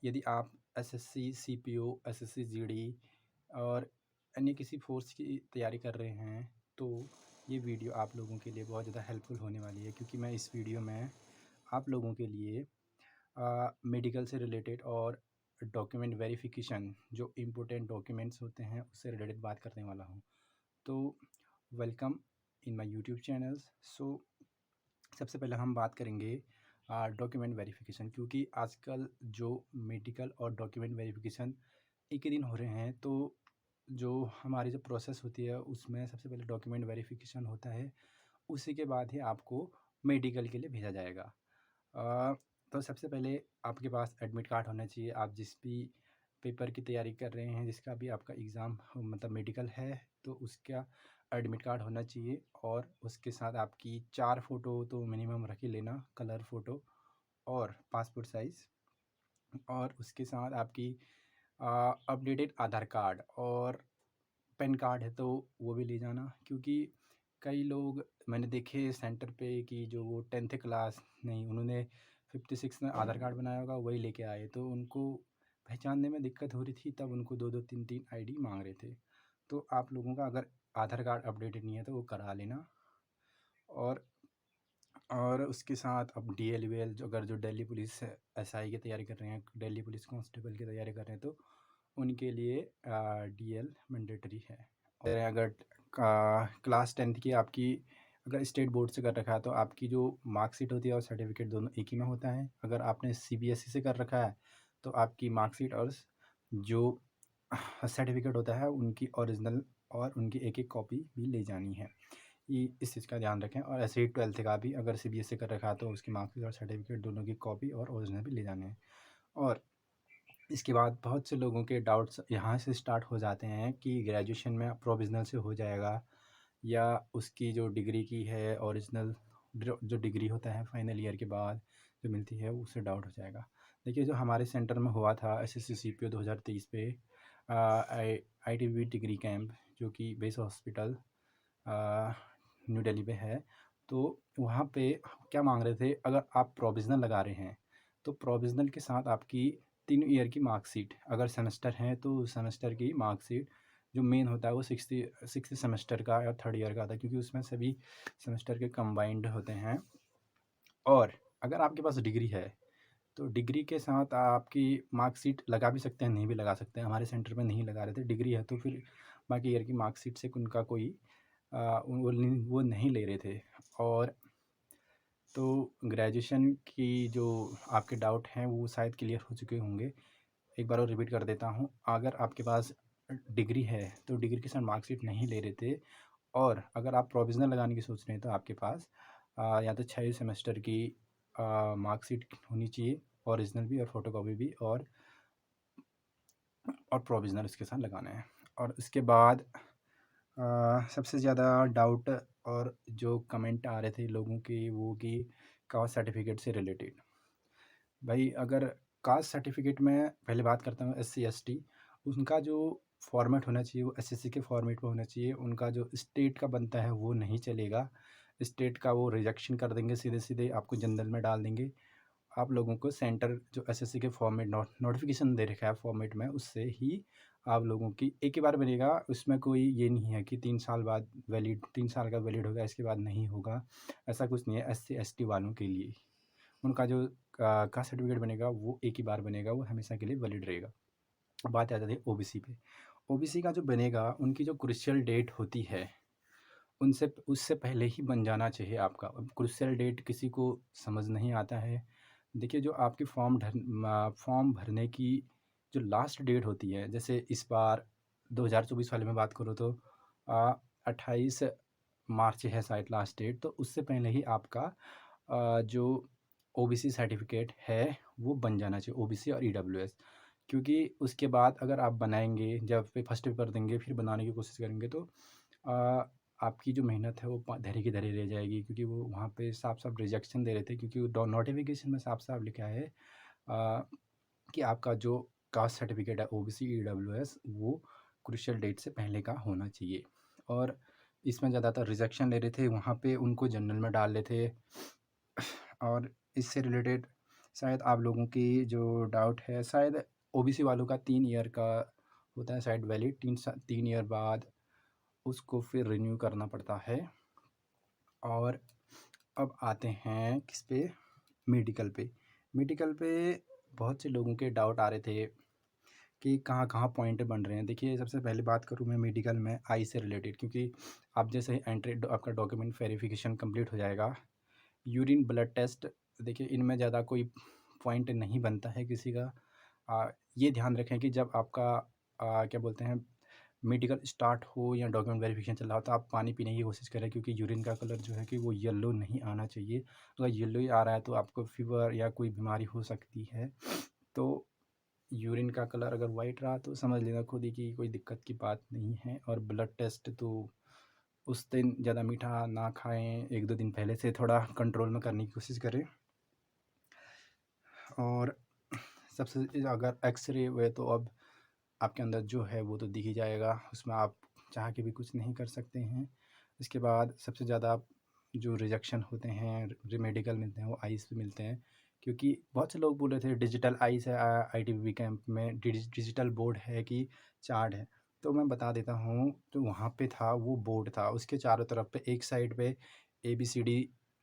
यदि आप SSC, CPO, SSC GD और अन्य किसी फ़ोर्स की तैयारी कर रहे हैं, तो ये वीडियो आप लोगों के लिए बहुत ज़्यादा हेल्पफुल होने वाली है, क्योंकि मैं इस वीडियो में आप लोगों के लिए मेडिकल से रिलेटेड और डॉक्यूमेंट वेरिफिकेशन, जो इम्पोर्टेंट डॉक्यूमेंट्स होते हैं, उससे रिलेटेड बात करने वाला हूँ। तो welcome in my YouTube channels. So सबसे पहले हम बात करेंगे डॉक्यूमेंट वेरिफिकेशन, क्योंकि आजकल जो मेडिकल और डॉक्यूमेंट वेरिफिकेशन एक ही दिन हो रहे हैं। तो जो हमारी जो प्रोसेस होती है, उसमें सबसे पहले डॉक्यूमेंट वेरिफिकेशन होता है, उसी के बाद ही आपको मेडिकल के लिए भेजा जाएगा। अ, तो सबसे पहले आपके पास एडमिट कार्ड होना चाहिए। आप जिस भी पेपर की तैयारी कर रहे हैं, जिसका भी आपका एग्ज़ाम मतलब मेडिकल है, तो उसका एडमिट कार्ड होना चाहिए। और उसके साथ आपकी 4 फ़ोटो तो मिनिमम रख ही लेना, कलर फ़ोटो और पासपोर्ट साइज़। और उसके साथ आपकी अपडेटेड आधार कार्ड और पैन कार्ड है तो वो भी ले जाना, क्योंकि कई लोग मैंने देखे सेंटर पे कि जो वो 10th क्लास नहीं, उन्होंने 56 में आधार कार्ड बनाया होगा, वही लेके आए, तो उनको पहचानने में दिक्कत हो रही थी, तब उनको 2-2 3-3 आईडी मांग रहे थे। तो आप लोगों का अगर आधार कार्ड अपडेटेड नहीं है तो वो करा लेना। और उसके साथ अब डीएल जो अगर जो दिल्ली पुलिस एसआई की तैयारी कर रहे हैं, दिल्ली पुलिस कांस्टेबल की तैयारी कर रहे हैं, तो उनके लिए डीएल मैंडेटरी है। और अगर क्लास 10th की आपकी अगर स्टेट बोर्ड से कर रखा है, तो आपकी जो मार्कशीट होती है और सर्टिफिकेट दोनों एक ही में होता है। अगर आपने सीबीएसई से कर रखा है, तो आपकी मार्कशीट और जो सर्टिफिकेट होता है, उनकी ओरिजिनल और उनकी एक एक कॉपी भी ले जानी है। ये इस चीज़ का ध्यान रखें। और ऐसे ही 12th का भी अगर सीबीएसई कर रखा है, तो उसकी मार्कशीट और सर्टिफिकेट दोनों की कॉपी और ओरिजिनल भी ले जाने हैं। और इसके बाद बहुत से लोगों के डाउट्स यहाँ से स्टार्ट हो जाते हैं कि ग्रेजुएशन में प्रोविज़नल से हो जाएगा, या उसकी जो डिग्री की है ओरिजिनल जो डिग्री होता है फाइनल ईयर के बाद जो मिलती है, उससे डाउट हो जाएगा। देखिए, जो हमारे सेंटर में हुआ था एसएससी सीपीओ 2023 पे आईटीबी डिग्री कैंप, जो कि बेस हॉस्पिटल न्यू दिल्ली पे है। तो वहाँ पे क्या मांग रहे थे, अगर आप प्रोविज़नल लगा रहे हैं, तो प्रोविज़नल के साथ आपकी 3 ईयर की मार्कशीट, अगर सेमेस्टर है तो सेमेस्टर की मार्कशीट, जो मेन होता है वो सिक्स्थ सेमेस्टर का या थर्ड ईयर का था, क्योंकि उसमें सभी सेमेस्टर के कंबाइंड होते हैं। और अगर आपके पास डिग्री है, तो डिग्री के साथ आपकी मार्कशीट लगा भी सकते हैं, नहीं भी लगा सकते हैं। हमारे सेंटर में नहीं लगा रहे थे, डिग्री है तो फिर बाकी ईयर की मार्कशीट से उनका कोई वो नहीं ले रहे थे। और तो ग्रेजुएशन की जो आपके डाउट हैं, वो शायद क्लियर हो चुके होंगे। एक बार और रिपीट कर देता हूँ। अगर आपके पास डिग्री है, तो डिग्री के साथ मार्कशीट नहीं ले रहे थे। और अगर आप प्रोविज़नल लगाने की सोच रहे हैं, तो आपके पास या तो 6 सेमेस्टर की मार्कशीट होनी चाहिए, ओरिजिनल भी और फ़ोटोकॉपी भी, और प्रोविज़नल इसके साथ लगाना है। और इसके बाद सबसे ज़्यादा डाउट और जो कमेंट आ रहे थे लोगों के, वो कि कास्ट सर्टिफिकेट से रिलेटेड। भाई, अगर कास्ट सर्टिफिकेट में पहले बात करता हूँ, एससी एसटी, उनका जो फॉर्मेट होना चाहिए वो एसएससी के फॉर्मेट में होना चाहिए। उनका जो स्टेट का बनता है वो नहीं चलेगा। स्टेट का वो रिजेक्शन कर देंगे, सीधे सीधे आपको जनरल में डाल देंगे। आप लोगों को सेंटर जो एसएससी के फॉर्मेट नोटिफिकेशन दे रखा है फॉर्मेट में, उससे ही आप लोगों की एक ही बार बनेगा। उसमें कोई ये नहीं है कि 3 साल बाद वैलिड, 3 साल का वैलिड होगा, इसके बाद नहीं होगा। ऐसा कुछ नहीं है। एससी एसटी वालों के लिए उनका जो कास्ट सर्टिफिकेट बनेगा, वो एक ही बार बनेगा, वो हमेशा के लिए वैलिड रहेगा। बात आ जाती है ओबीसी पे। ओबीसी का जो बनेगा, उनकी जो क्रूशियल डेट होती है, उनसे उससे पहले ही बन जाना चाहिए आपका। अब क्रूशियल डेट किसी को समझ नहीं आता है। देखिए, जो आपकी फॉर्म भरने की जो लास्ट डेट होती है, जैसे इस बार 2024 वाले में बात करूँ तो 28 मार्च है शायद लास्ट डेट। तो उससे पहले ही आपका जो ओबीसी सर्टिफिकेट है वो बन जाना चाहिए, ओबीसी और ईडब्ल्यूएस। क्योंकि उसके बाद अगर आप बनाएंगे, जब फर्स्ट पेपर देंगे फिर बनाने की कोशिश करेंगे, तो आपकी जो मेहनत है वो धरी की धरी रह जाएगी। क्योंकि वो वहाँ पे साफ साफ रिजेक्शन दे रहे थे, क्योंकि नोटिफिकेशन में साफ साफ लिखा है कि आपका जो कास्ट सर्टिफिकेट है ओबीसी ईडब्ल्यूएस, वो क्रूशियल डेट से पहले का होना चाहिए। और इसमें ज़्यादातर रिजेक्शन ले रहे थे, वहाँ पे उनको जनरल में डाल रहे थे। और इससे रिलेटेड शायद आप लोगों की जो डाउट है, शायद ओबीसी वालों का 3 ईयर का होता है शायद वैलिड, 3 ईयर बाद उसको फिर रिन्यू करना पड़ता है। और अब आते हैं किस पे, मेडिकल पे। मेडिकल पे बहुत से लोगों के डाउट आ रहे थे कि कहाँ-कहाँ पॉइंट बन रहे हैं। देखिए, सबसे पहले बात करूँ मैं मेडिकल में आई से रिलेटेड, क्योंकि आप जैसे ही आपका डॉक्यूमेंट वेरिफिकेशन कंप्लीट हो जाएगा, यूरिन ब्लड टेस्ट, देखिए इनमें ज़्यादा कोई पॉइंट नहीं बनता है किसी का। ये ध्यान रखें कि जब आपका क्या बोलते हैं, मेडिकल स्टार्ट हो या डॉक्यूमेंट वेरिफिकेशन चल रहा हो, तो आप पानी पीने की कोशिश करें, क्योंकि यूरिन का कलर जो है कि वो येलो नहीं आना चाहिए। अगर येलो ही आ रहा है तो आपको फीवर या कोई बीमारी हो सकती है। तो यूरिन का कलर अगर वाइट रहा तो समझ लेना खुद ही कि कोई दिक्कत की बात नहीं है। और ब्लड टेस्ट तो उस दिन ज़्यादा मीठा ना खाएं, 1-2 दिन पहले से थोड़ा कंट्रोल में करने की कोशिश करें। और सबसे अगर एक्सरे हुए तो अब आपके अंदर जो है वो तो दिख ही जाएगा, उसमें आप चाह के भी कुछ नहीं कर सकते हैं। इसके बाद सबसे ज़्यादा जो रिजेक्शन होते हैं मेडिकल मिलते हैं वो आईज़ पे मिलते हैं, क्योंकि बहुत से लोग बोल रहे थे डिजिटल आईज़ है, आईटीबीपी कैंप में डिजिटल बोर्ड है कि चार्ट है। तो मैं बता देता हूँ, जो वहाँ पे था वो बोर्ड था, उसके चारों तरफ पे एक साइड पे ABCD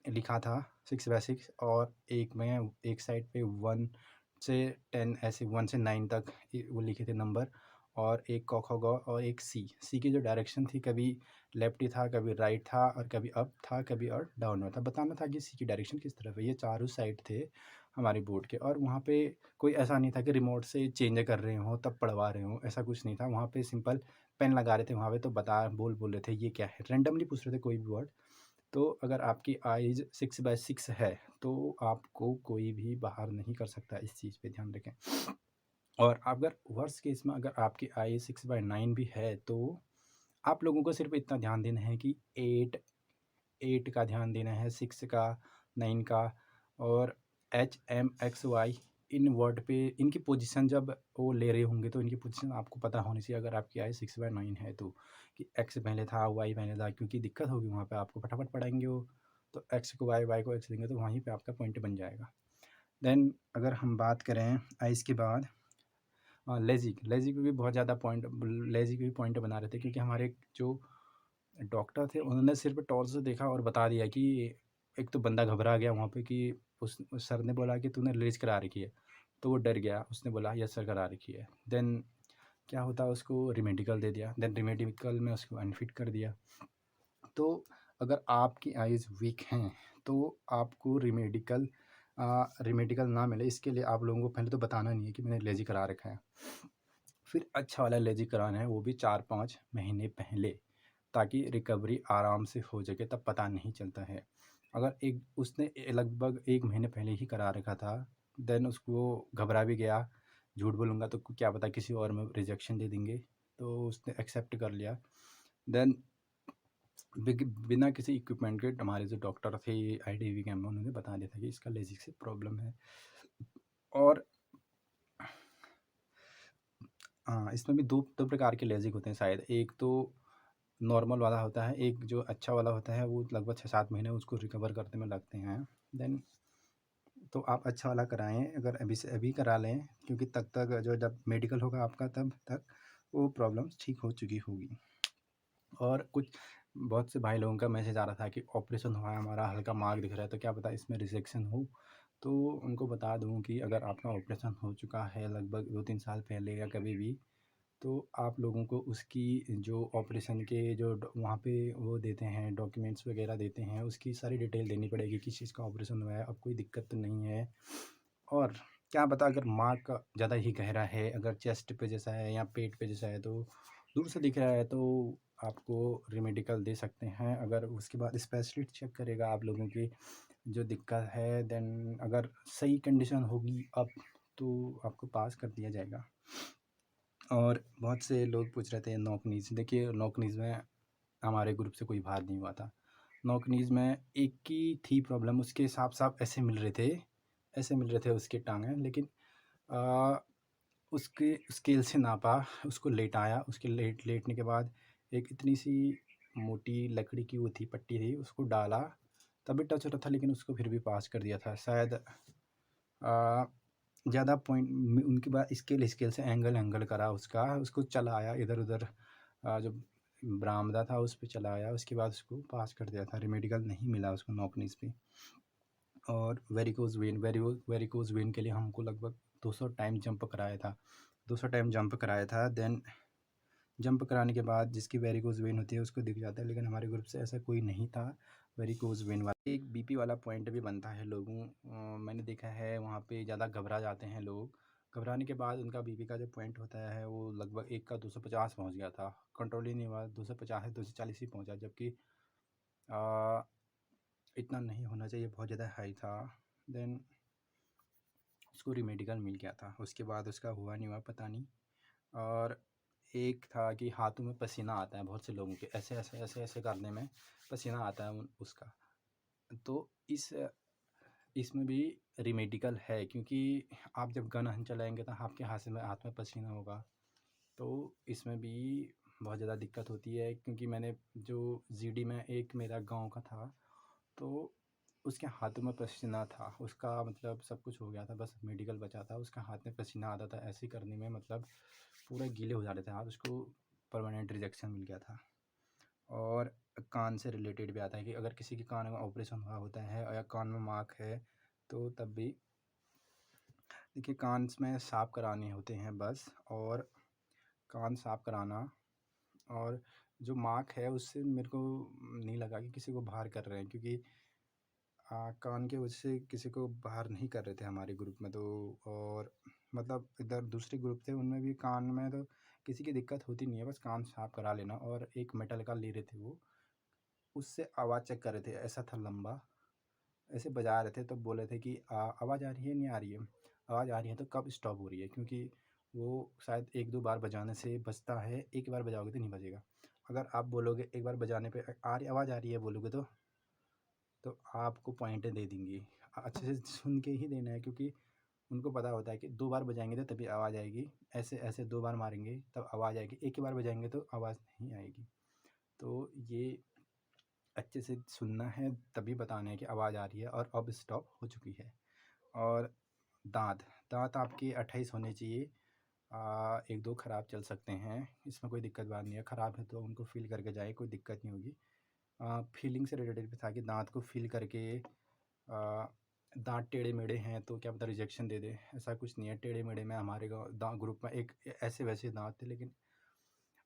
लिखा था 6/6, और एक साइड पे 1 से 10 ऐसे 1 से 9 तक वो लिखे थे नंबर, और एक क ख ग और एक सी की जो डायरेक्शन थी, कभी लेफ्ट ही था, कभी राइट था, और कभी अप था, कभी और डाउन में था। बताना था कि सी की डायरेक्शन किस तरफ है। ये चारों साइड थे हमारे बोर्ड के, और वहाँ पे कोई ऐसा नहीं था कि रिमोट से चेंज कर रहे हों तब पढ़वा रहे हों, ऐसा कुछ नहीं था। वहाँ पे सिंपल पेन लगा रहे थे वहाँ पे, तो बोल रहे थे ये क्या है, रैंडमली पूछ रहे थे कोई भी वर्ड। तो अगर आपकी आइज़ 6/6 है तो आपको कोई भी बाहर नहीं कर सकता, इस चीज़ पे ध्यान रखें। और अगर वर्स्ट केस में अगर आपकी आई 6/9 भी है, तो आप लोगों को सिर्फ इतना ध्यान देना है कि 8 का ध्यान देना है, 6 का, 9 का, और HMXY इन वर्ड पे इनकी पोजीशन जब वो ले रहे होंगे तो इनकी पोजीशन आपको पता होनी चाहिए। अगर आपकी आई 6/9 है तो कि एक्स पहले था, वाई पहले था, क्योंकि दिक्कत होगी वहाँ पे, आपको फटाफट पढ़ाएंगे वो। तो एक्स को वाई, वाई को एक्स देंगे, तो वहीं पे आपका पॉइंट बन जाएगा। देन अगर हम बात करें आइज़ के बाद, लेज़ी को भी बहुत ज़्यादा पॉइंट, लेज़ी को भी पॉइंट बना रहे थे, क्योंकि हमारे जो डॉक्टर थे उन्होंने सिर्फ टॉर्च से देखा और बता दिया कि एक तो बंदा घबरा गया वहाँ पे कि उस सर ने बोला कि तूने रिलीज करा रखी है, तो वो डर गया, उसने बोला यस सर करा रखी है। देन क्या होता, उसको रिमेडिकल दे दिया, देन रिमेडिकल में उसको अनफिट कर दिया। तो अगर आपकी आइज़ वीक हैं तो आपको रिमेडिकल ना मिले, इसके लिए आप लोगों को पहले तो बताना नहीं है कि मैंने लेजी करा रखा है। फिर अच्छा वाला लेजी कराना है, वो भी 4-5 महीने पहले, ताकि रिकवरी आराम से हो सके, तब पता नहीं चलता है। अगर एक उसने लगभग 1 महीने पहले ही करा रखा था, देन उसको घबरा भी गया, झूठ बोलूँगा तो क्या पता किसी और में रिजेक्शन दे देंगे, तो उसने एक्सेप्ट कर लिया। देन बिना किसी इक्विपमेंट के हमारे जो डॉक्टर थे आईटीबी कैंप में, उन्होंने बता दिया था कि इसका लेजिक से प्रॉब्लम है। और हाँ, इसमें भी दो प्रकार के लेजिक होते हैं शायद। एक तो नॉर्मल वाला होता है, एक जो अच्छा वाला होता है वो लगभग 6-7 महीने उसको रिकवर करने में लगते हैं। देन तो आप अच्छा वाला कराएं, अगर अभी से अभी करा लें, क्योंकि तब तक जो जब मेडिकल होगा आपका तब तक वो प्रॉब्लम्स ठीक हो चुकी होगी। और कुछ बहुत से भाई लोगों का मैसेज आ रहा था कि ऑपरेशन हुआ है, हमारा हल्का मार्क दिख रहा है, तो क्या पता इसमें रिजेक्शन हो। तो उनको बता दूं कि अगर आपका ऑपरेशन हो चुका है लगभग 2-3 साल पहले या कभी भी, तो आप लोगों को उसकी जो ऑपरेशन के जो वहाँ पे वो देते हैं, डॉक्यूमेंट्स वगैरह देते हैं, उसकी सारी डिटेल देनी पड़ेगी, किस चीज़ का ऑपरेशन हुआ है, अब कोई दिक्कत तो नहीं है। और क्या पता अगर मार्क ज़्यादा ही गहरा है, अगर चेस्ट पे जैसा है या पेट पे जैसा है, तो दूर से दिख रहा है, तो आपको रिमेडिकल दे सकते हैं। अगर उसके बाद स्पेशलिस्ट चेक करेगा आप लोगों की जो दिक्कत है, देन अगर सही कंडीशन होगी अब, तो आपको पास कर दिया जाएगा। और बहुत से लोग पूछ रहे थे नॉक-नीज़, देखिए नॉक-नीज़ में हमारे ग्रुप से कोई भाग नहीं हुआ था। नॉक-नीज़ में एक की थी प्रॉब्लम, उसके साफ-साफ ऐसे मिल रहे थे उसकी टाँगें, लेकिन अ, उसके स्केल से नापा, उसको लेटाया, उसके लेटने के बाद एक इतनी सी मोटी लकड़ी की वो थी, पट्टी थी, उसको डाला, तभी टच हो रहा था, लेकिन उसको फिर भी पास कर दिया था। शायद ज़्यादा पॉइंट उनके बाद स्केल से एंगल करा उसको चलाया इधर-उधर, जो बरामदा था उस पे चलाया, उसके बाद उसको पास कर दिया था। रेमेडिकल नहीं मिला उसको नॉक-नीज पे। और वेरिकोज़ वेन के लिए हमको लगभग 200 टाइम जंप कराया था। 200 टाइम जंप कराया था। देन जंप कराने के बाद जिसकी वेरिकोज़ वेन होती है उसको दिख जाता है, लेकिन हमारे ग्रुप से ऐसा कोई नहीं था वेरिकोज़ वेन वाला। एक बीपी वाला पॉइंट भी बनता है लोगों, मैंने देखा है वहाँ पे ज़्यादा घबरा जाते हैं लोग। घबराने के बाद उनका बीपी का जो पॉइंट होता है वो लगभग एक का 250 पहुँच गया था। कंट्रोल ही नहीं हुआ, 250 है 240 ही पहुँचा, जबकि इतना नहीं होना चाहिए, बहुत ज़्यादा हाई था। देन उसको रेमेडिकल मिल गया था। उसके बाद उसका हुआ नहीं हुआ पता नहीं। और एक था कि हाथों में पसीना आता है बहुत से लोगों के, ऐसे करने में पसीना आता है उसका। तो इसमें भी रेमेडिकल है, क्योंकि आप जब गन चलाएंगे तो आपके हाथ में पसीना होगा। तो इसमें भी बहुत ज़्यादा दिक्कत होती है, क्योंकि मैंने जो जीडी में एक मेरा गांव का था, तो उसके हाथों में पसीना था, उसका मतलब सब कुछ हो गया था, बस मेडिकल बचा था। उसका हाथ में पसीना आता था, ऐसे करने में मतलब पूरे गीले हो जाते थे हाथ, उसको परमानेंट रिजेक्शन मिल गया था। और कान से रिलेटेड भी आता है कि अगर किसी के कान में ऑपरेशन हुआ होता है या कान में मार्क है, तो तब भी देखिए कान में साफ़ कराने होते हैं बस, और कान साफ़ कराना। और जो मार्क है उससे मेरे को नहीं लगा कि किसी को बाहर कर रहे हैं, क्योंकि कान के वजह से किसी को बाहर नहीं कर रहे थे हमारे ग्रुप में। तो और मतलब इधर दूसरे ग्रुप थे, उनमें भी कान में तो किसी की दिक्कत होती नहीं है, बस कान साफ़ करा लेना। और एक मेटल का ले रहे थे वो, उससे आवाज़ चेक कर रहे थे, ऐसा था लंबा, ऐसे बजा रहे थे, तो बोल रहे थे कि आवाज़ आ रही है नहीं आ रही है, आवाज़ आ रही है तो कब स्टॉप हो रही है, क्योंकि वो शायद एक दो बार बजाने से बजता है, एक बार बजाओगे तो नहीं बजेगा। अगर आप बोलोगे एक बार बजाने पे आवाज़ आ रही है बोलोगे, तो आपको पॉइंटें दे देंगी। अच्छे से सुन के ही देना है, क्योंकि उनको पता होता है कि 2 बार बजाएँगे तो तभी आवाज़ आएगी, ऐसे 2 बार मारेंगे तब आवाज़ आएगी, एक ही बार बजाएँगे तो आवाज़ नहीं आएगी। तो ये अच्छे से सुनना है, तभी बताना है कि आवाज़ आ रही है और अब स्टॉप हो चुकी है। और दाँत दाँत आपके 28 होने चाहिए। 1-2 ख़राब चल सकते हैं, इसमें कोई दिक्कत बात नहीं है। ख़राब है तो उनको फ़ील करके जाएँ, कोई दिक्कत नहीं होगी। फीलिंग से रिलेटेड भी था कि दाँत को फ़ील करके दाँत टेढ़े-मेढ़े हैं तो क्या पता रिजेक्शन दे दे, ऐसा कुछ नहीं है। टेढ़े-मेढ़े में हमारे ग्रुप में एक ऐसे-वैसे दाँत थे, लेकिन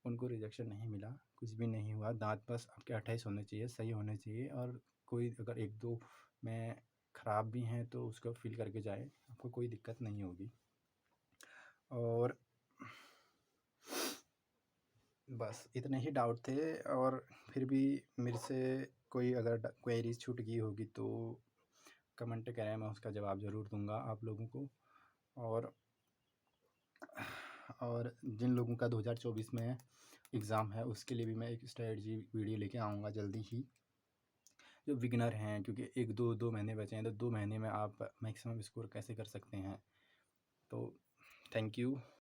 उनको रिजेक्शन नहीं मिला, कुछ भी नहीं हुआ। दाँत बस आपके 28 होने चाहिए, सही होने चाहिए। और कोई अगर 1-2 में ख़राब भी हैं तो उसको फ़ील करके जाएँ, आपको कोई दिक्कत नहीं होगी। और बस इतने ही डाउट थे। और फिर भी मेरे से कोई अगर क्वेरीज छूट गई होगी तो कमेंट करें, मैं उसका जवाब ज़रूर दूंगा आप लोगों को। और जिन लोगों का 2024 में एग्ज़ाम है उसके लिए भी मैं एक स्ट्रेटजी वीडियो लेके आऊँगा जल्दी ही, जो बिगिनर हैं, क्योंकि 1-2 महीने बचे हैं, तो 2 महीने में आप मैक्सिमम स्कोर कैसे कर सकते हैं। तो थैंक यू।